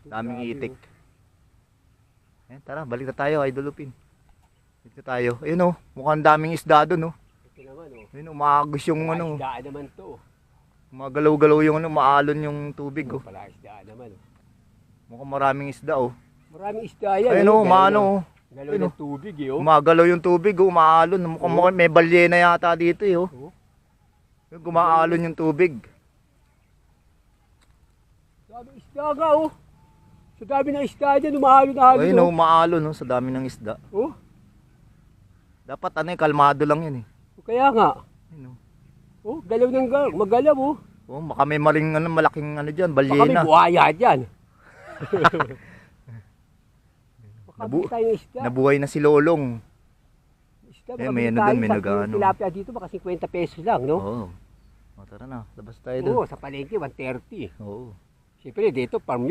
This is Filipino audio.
Daming itik. Eh, tara, balik na tayo, Idol Lupin. Balik na tayo. Ayun oh, mukhang daming isda doon oh. Ito naman oh. Ayun, umaagos yung ano. Isdaan naman to. Magalaw-galaw yung ano, maalon yung tubig oh. Pala isdaan naman oh. Mukhang maraming isda oh. Maraming isda yan. Ayun oh, maano oh. Galaw Ayun, ng tubig eh oh. Umagalaw yung tubig oh, umaalon. Mukhang may balyena yata dito eh oh. Oh. Yung gumaalon yung tubig. Dami isda nga oh. Sa dami ng isda dyan, umahalo-halo. Ayun oh, maalon oh, sa dami ng isda. Oh. Dapat ano eh, kalmado lang yan eh. Kaya nga. Ayun oh. Oh, galaw ng galaw. Magalaw oh. Oh, baka may maring ano, malaking ano diyan, Baka may balyena. buhaya dyan. Baka Nabu- tayo ng isda. Nabuhay na si Lolong. Isda, Eh, baka may bili ano tayo, dun, may isang nag-ano. tilapia dito, baka 50 pesos lang, no? Oo. Oh, tara na, labas tayo doon. Oo, sa palengke, 130. Oo. Siyempre, dito, farm